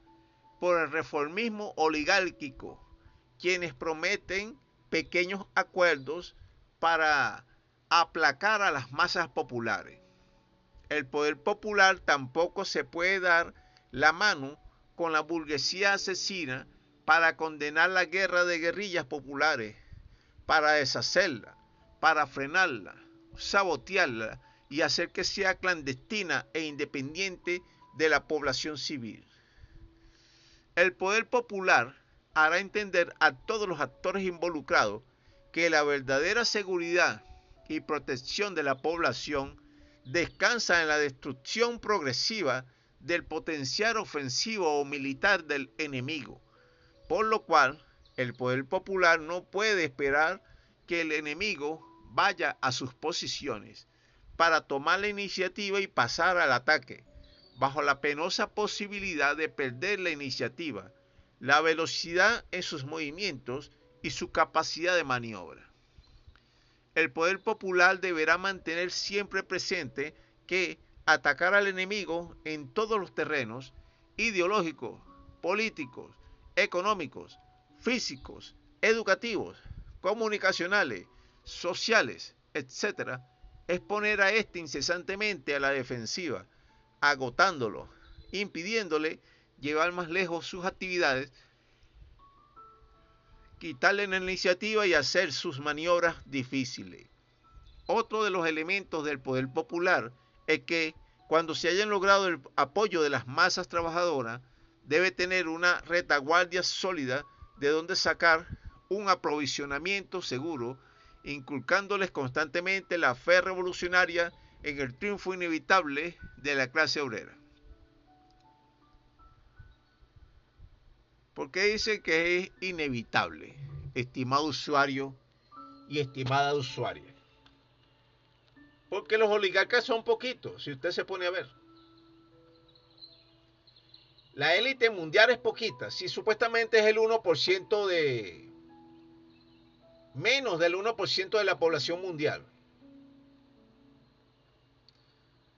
por el reformismo oligárquico, quienes prometen pequeños acuerdos para aplacar a las masas populares. El poder popular tampoco se puede dar la mano con la burguesía asesina para condenar la guerra de guerrillas populares, para deshacerla, para frenarla, sabotearla y hacer que sea clandestina e independiente de la población civil. El poder popular hará entender a todos los actores involucrados que la verdadera seguridad y protección de la población descansa en la destrucción progresiva del potencial ofensivo o militar del enemigo, por lo cual el poder popular no puede esperar que el enemigo vaya a sus posiciones para tomar la iniciativa y pasar al ataque, bajo la penosa posibilidad de perder la iniciativa, la velocidad en sus movimientos y su capacidad de maniobra. El poder popular deberá mantener siempre presente que atacar al enemigo en todos los terrenos ideológicos, políticos, económicos, físicos, educativos, comunicacionales, sociales, etc., es poner a este incesantemente a la defensiva, agotándolo, impidiéndole llevar más lejos sus actividades, quitarle la iniciativa y hacer sus maniobras difíciles. Otro de los elementos del poder popular es que cuando se hayan logrado el apoyo de las masas trabajadoras, debe tener una retaguardia sólida de donde sacar un aprovisionamiento seguro, inculcándoles constantemente la fe revolucionaria en el triunfo inevitable de la clase obrera. ¿Por qué dice que es inevitable, estimado usuario y estimada usuaria? Porque los oligarcas son poquitos, si usted se pone a ver. La élite mundial es poquita, si supuestamente es el 1% de... menos del 1% de la población mundial.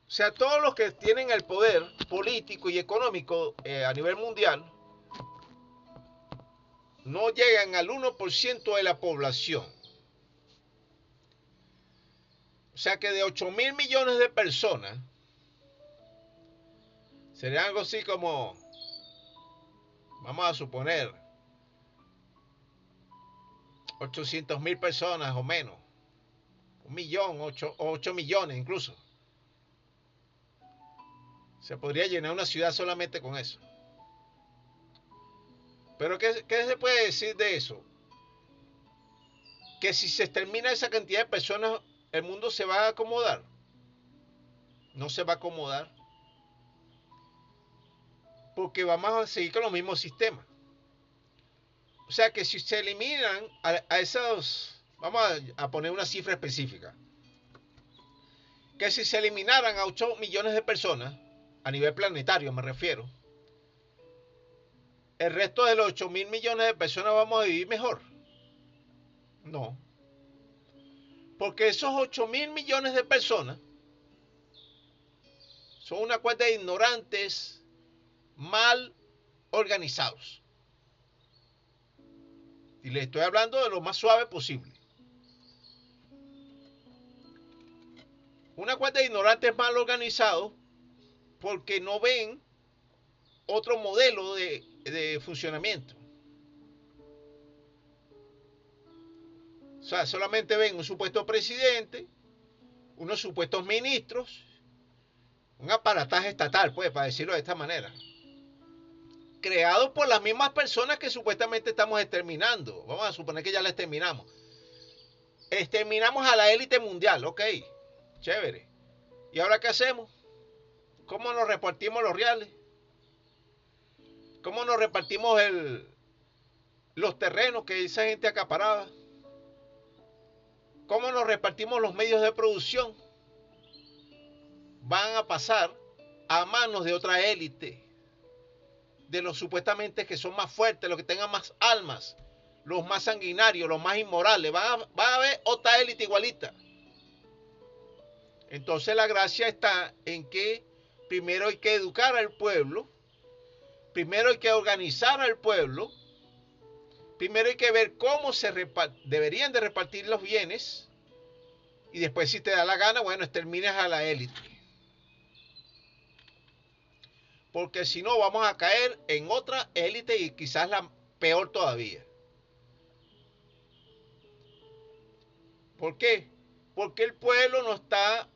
O sea, todos los que tienen el poder político y económico a nivel mundial no llegan al 1% de la población. O sea que de 8.000 millones de personas, sería algo así como, vamos a suponer, 800.000 personas o menos, 1.000.000, 8 millones incluso. Se podría llenar una ciudad solamente con eso. Pero ¿qué se puede decir de eso? Que si se extermina esa cantidad de personas, el mundo se va a acomodar. No se va a acomodar. Porque vamos a seguir con los mismos sistemas. O sea que si se eliminan a esos, vamos a poner una cifra específica, que si se eliminaran a 8 millones de personas, a nivel planetario me refiero, el resto de los 8.000 millones de personas vamos a vivir mejor. No. Porque esos 8.000 millones de personas son una cuenta de ignorantes mal organizados. Y les estoy hablando de lo más suave posible. Una cuenta de ignorantes mal organizados porque no ven otro modelo de funcionamiento. O sea, solamente ven un supuesto presidente, unos supuestos ministros, un aparataje estatal, pues, para decirlo de esta manera, creados por las mismas personas que supuestamente estamos exterminando. Vamos a suponer que ya la exterminamos. Exterminamos a la élite mundial, ok, chévere. ¿Y ahora qué hacemos? ¿Cómo nos repartimos los reales? ¿Cómo nos repartimos los terrenos que esa gente acaparaba? ¿Cómo nos repartimos los medios de producción? Van a pasar a manos de otra élite, de los supuestamente que son más fuertes, los que tengan más almas, los más sanguinarios, los más inmorales. Va a haber otra élite igualita. Entonces la gracia está en que primero hay que educar al pueblo, primero hay que organizar al pueblo, primero hay que ver cómo deberían de repartir los bienes, y después, si te da la gana, bueno, exterminas a la élite. Porque si no, vamos a caer en otra élite y quizás la peor todavía. ¿Por qué? Porque el pueblo no está,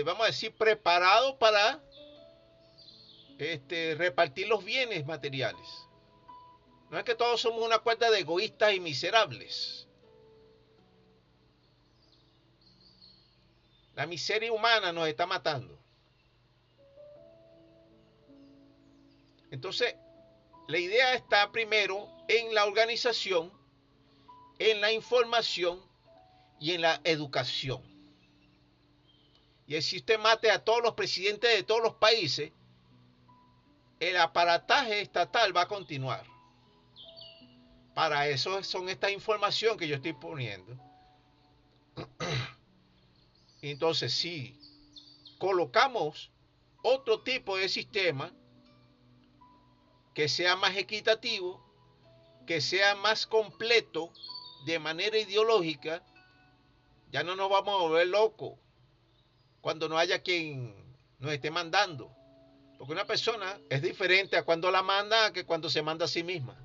vamos a decir, preparado para repartir los bienes materiales. No es que todos somos una cuerda de egoístas y miserables. La miseria humana nos está matando. Entonces, la idea está primero en la organización, en la información y en la educación. Y si usted mate a todos los presidentes de todos los países, el aparataje estatal va a continuar. Para eso son esta información que yo estoy poniendo. Entonces, si colocamos otro tipo de sistema que sea más equitativo, que sea más completo de manera ideológica, ya no nos vamos a volver locos cuando no haya quien nos esté mandando. Porque una persona es diferente a cuando la manda que cuando se manda a sí misma.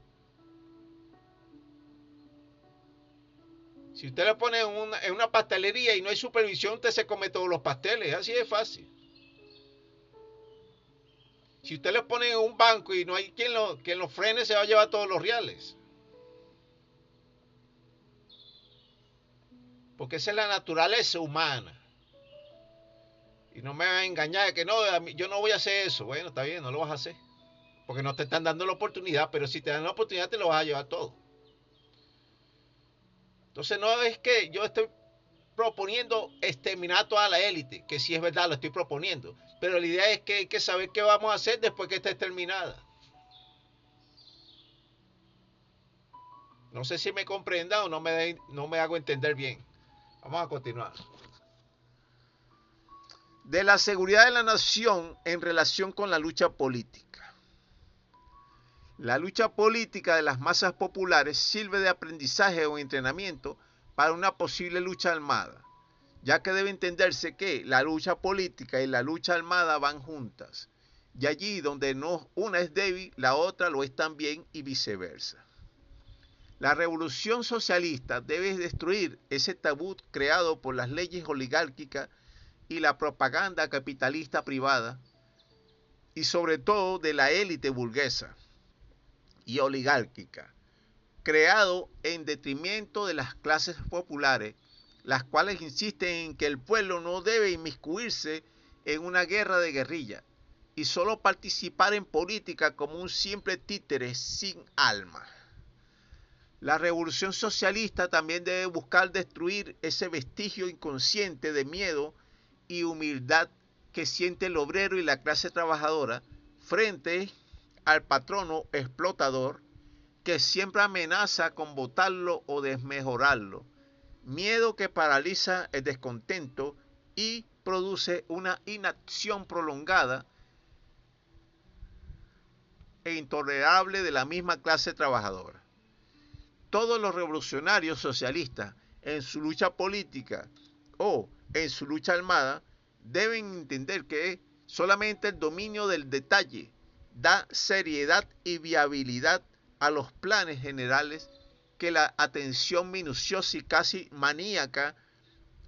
Si usted le pone en una pastelería y no hay supervisión, usted se come todos los pasteles. Así de fácil. Si usted le pone en un banco y no hay quien lo frene, se va a llevar todos los reales. Porque esa es la naturaleza humana. Y no me van a engañar de que no, yo no voy a hacer eso. Bueno, está bien, no lo vas a hacer. Porque no te están dando la oportunidad, pero si te dan la oportunidad te lo vas a llevar todo. Entonces no es que yo estoy proponiendo exterminar a toda la élite, que sí es verdad, lo estoy proponiendo. Pero la idea es que hay que saber qué vamos a hacer después que esté exterminada. No sé si me comprenda o no me hago entender bien. Vamos a continuar. De la seguridad de la nación en relación con la lucha política. La lucha política de las masas populares sirve de aprendizaje o entrenamiento para una posible lucha armada, ya que debe entenderse que la lucha política y la lucha armada van juntas, y allí donde una es débil, la otra lo es también y viceversa. La revolución socialista debe destruir ese tabú creado por las leyes oligárquicas y la propaganda capitalista privada, y sobre todo de la élite burguesa, y oligárquica, creado en detrimento de las clases populares, las cuales insisten en que el pueblo no debe inmiscuirse en una guerra de guerrilla y solo participar en política como un simple títere sin alma. La revolución socialista también debe buscar destruir ese vestigio inconsciente de miedo y humildad que siente el obrero y la clase trabajadora frente al patrono explotador que siempre amenaza con botarlo o desmejorarlo. Miedo que paraliza el descontento y produce una inacción prolongada e intolerable de la misma clase trabajadora. Todos los revolucionarios socialistas en su lucha política o en su lucha armada deben entender que solamente el dominio del detalle da seriedad y viabilidad a los planes generales, que la atención minuciosa y casi maníaca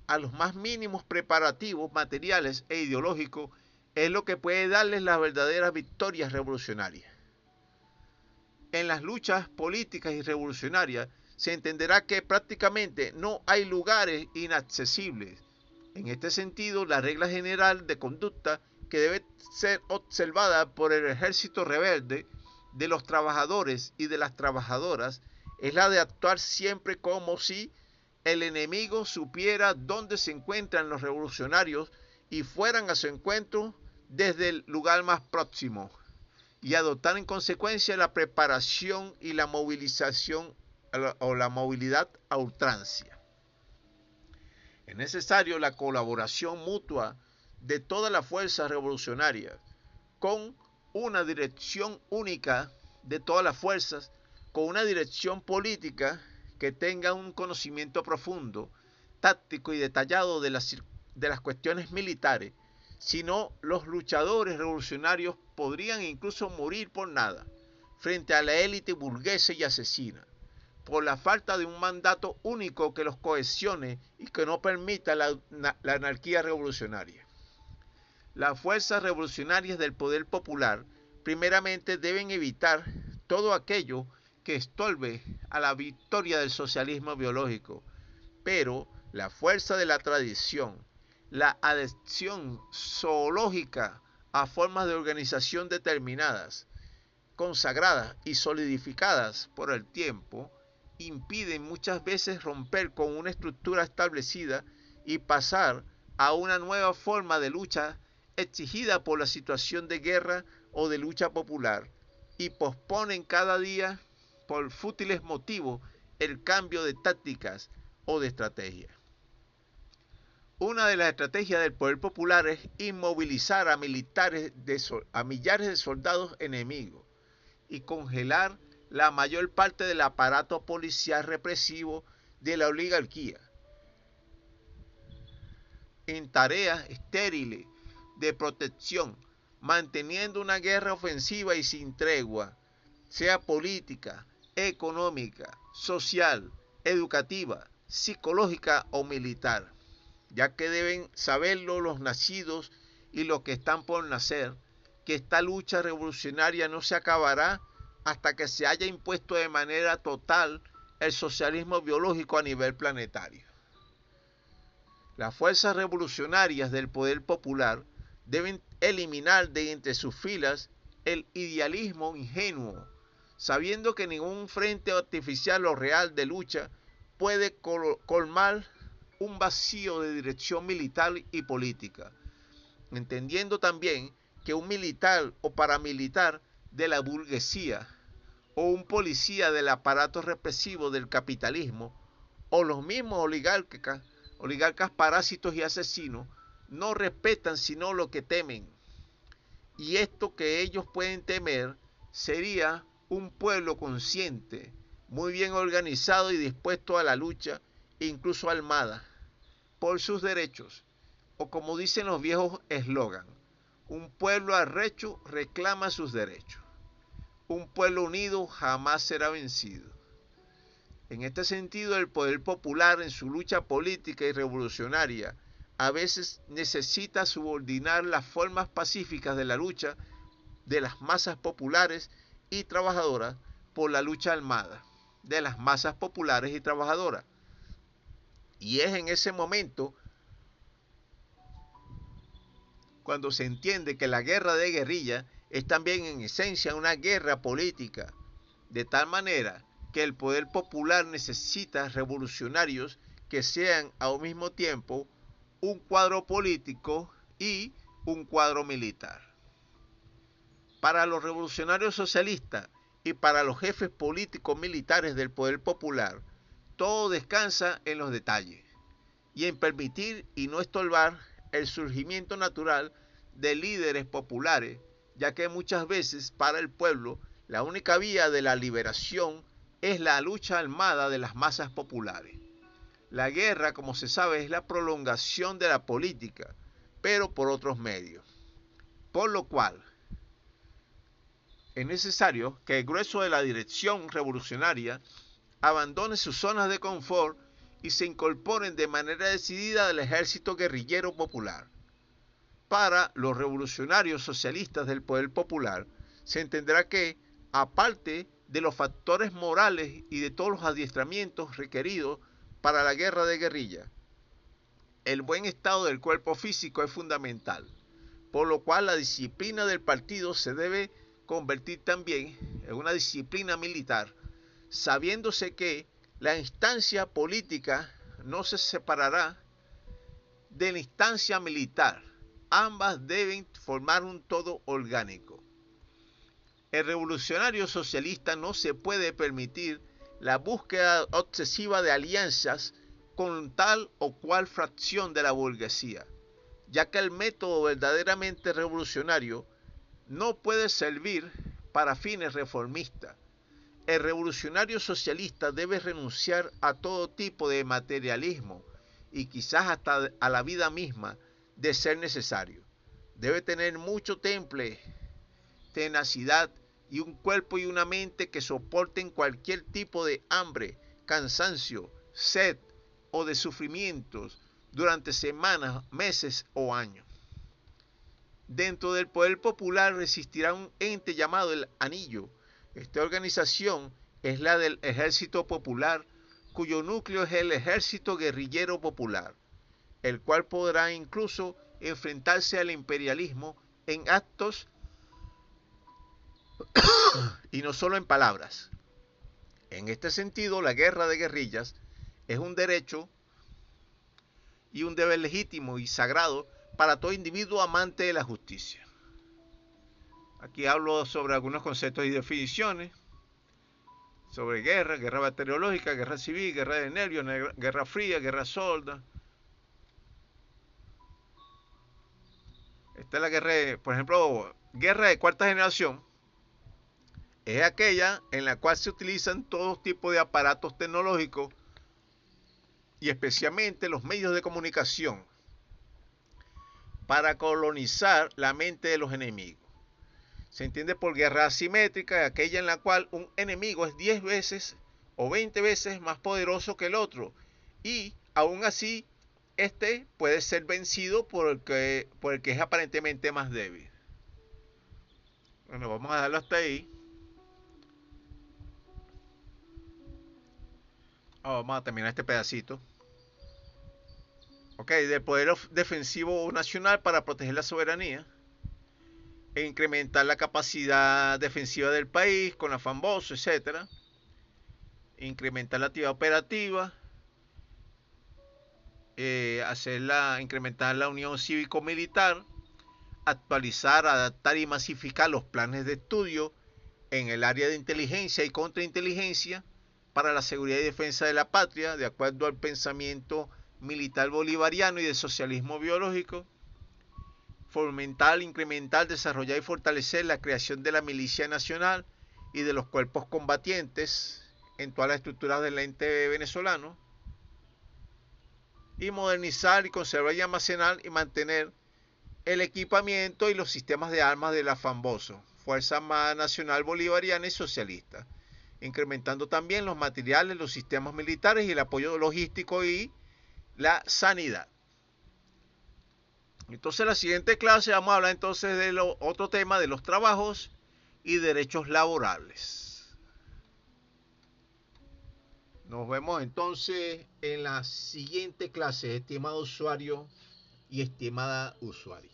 a los más mínimos preparativos materiales e ideológicos es lo que puede darles las verdaderas victorias revolucionarias. En las luchas políticas y revolucionarias se entenderá que prácticamente no hay lugares inaccesibles. En este sentido, la regla general de conducta que debe ser observada por el ejército rebelde de los trabajadores y de las trabajadoras es la de actuar siempre como si el enemigo supiera dónde se encuentran los revolucionarios y fueran a su encuentro desde el lugar más próximo, y adoptar en consecuencia la preparación y la movilización o la movilidad a ultrancia. Es necesario la colaboración mutua de todas las fuerzas revolucionarias con una dirección única de todas las fuerzas, con una dirección política que tenga un conocimiento profundo, táctico y detallado de las cuestiones militares. Si no, los luchadores revolucionarios podrían incluso morir por nada, frente a la élite burguesa y asesina, por la falta de un mandato único que los cohesione y que no permita la anarquía revolucionaria. Las fuerzas revolucionarias del poder popular primeramente deben evitar todo aquello que estorbe a la victoria del socialismo biológico, pero la fuerza de la tradición, la adhesión zoológica a formas de organización determinadas, consagradas y solidificadas por el tiempo, impiden muchas veces romper con una estructura establecida y pasar a una nueva forma de lucha exigida por la situación de guerra o de lucha popular, y posponen cada día por fútiles motivos el cambio de tácticas o de estrategia. Una de las estrategias del poder popular es inmovilizar a millares de soldados enemigos y congelar la mayor parte del aparato policial represivo de la oligarquía en tareas estériles de protección, manteniendo una guerra ofensiva y sin tregua, sea política, económica, social, educativa, psicológica o militar, ya que deben saberlo los nacidos y los que están por nacer, que esta lucha revolucionaria no se acabará hasta que se haya impuesto de manera total el socialismo biológico a nivel planetario. Las fuerzas revolucionarias del poder popular deben eliminar de entre sus filas el idealismo ingenuo, sabiendo que ningún frente artificial o real de lucha puede colmar un vacío de dirección militar y política, entendiendo también que un militar o paramilitar de la burguesía o un policía del aparato represivo del capitalismo o los mismos oligarcas parásitos y asesinos no respetan sino lo que temen, y esto que ellos pueden temer sería un pueblo consciente, muy bien organizado y dispuesto a la lucha, incluso armada, por sus derechos, o como dicen los viejos eslogan, un pueblo arrecho reclama sus derechos. Un pueblo unido jamás será vencido. En este sentido, el poder popular en su lucha política y revolucionaria a veces necesita subordinar las formas pacíficas de la lucha de las masas populares y trabajadoras por la lucha armada de las masas populares y trabajadoras. Y es en ese momento cuando se entiende que la guerra de guerrilla es también en esencia una guerra política, de tal manera que el poder popular necesita revolucionarios que sean al mismo tiempo un cuadro político y un cuadro militar. Para los revolucionarios socialistas y para los jefes políticos militares del poder popular, todo descansa en los detalles y en permitir y no estorbar el surgimiento natural de líderes populares, ya que muchas veces para el pueblo la única vía de la liberación es la lucha armada de las masas populares. La guerra, como se sabe, es la prolongación de la política, pero por otros medios. Por lo cual, es necesario que el grueso de la dirección revolucionaria abandone sus zonas de confort y se incorporen de manera decidida al ejército guerrillero popular. Para los revolucionarios socialistas del poder popular, se entenderá que, aparte de los factores morales y de todos los adiestramientos requeridos para la guerra de guerrilla, el buen estado del cuerpo físico es fundamental, por lo cual la disciplina del partido se debe convertir también en una disciplina militar, sabiéndose que la instancia política no se separará de la instancia militar. Ambas deben formar un todo orgánico. El revolucionario socialista no se puede permitir la búsqueda obsesiva de alianzas con tal o cual fracción de la burguesía, ya que el método verdaderamente revolucionario no puede servir para fines reformistas. El revolucionario socialista debe renunciar a todo tipo de materialismo y quizás hasta a la vida misma, de ser necesario. Debe tener mucho temple, tenacidad y un cuerpo y una mente que soporten cualquier tipo de hambre, cansancio, sed o de sufrimientos durante semanas, meses o años. Dentro del poder popular resistirá un ente llamado el Anillo. Esta organización es la del Ejército Popular, cuyo núcleo es el Ejército Guerrillero Popular, el cual podrá incluso enfrentarse al imperialismo en actos y no solo en palabras. En este sentido, la guerra de guerrillas es un derecho y un deber legítimo y sagrado para todo individuo amante de la justicia. Aquí hablo sobre algunos conceptos y definiciones, sobre guerra, guerra bacteriológica, guerra civil, guerra de nervios, guerra fría, guerra sorda. Esta es la guerra, por ejemplo, guerra de cuarta generación. Es aquella en la cual se utilizan todo tipo de aparatos tecnológicos y especialmente los medios de comunicación para colonizar la mente de los enemigos. Se entiende por guerra asimétrica aquella en la cual un enemigo es 10 veces o 20 veces más poderoso que el otro y aún así este puede ser vencido por el que es aparentemente más débil. Bueno, vamos a dejarlo hasta ahí. Vamos a terminar este pedacito. Ok, del poder defensivo nacional para proteger la soberanía e incrementar la capacidad defensiva del país con afán bozo, etc. Incrementar la actividad operativa, incrementar la unión cívico-militar, actualizar, adaptar y masificar los planes de estudio en el área de inteligencia y contrainteligencia para la seguridad y defensa de la patria, de acuerdo al pensamiento militar bolivariano y de socialismo biológico. Fomentar, incrementar, desarrollar y fortalecer la creación de la milicia nacional y de los cuerpos combatientes en todas las estructuras del ente venezolano. Y modernizar y conservar y almacenar y mantener el equipamiento y los sistemas de armas de la FAMBOSO, Fuerza Armada Nacional Bolivariana y Socialista, incrementando también los materiales, los sistemas militares y el apoyo logístico y la sanidad. Entonces en la siguiente clase vamos a hablar entonces de otro tema de los trabajos y derechos laborales. Nos vemos entonces en la siguiente clase, estimado usuario y estimada usuaria.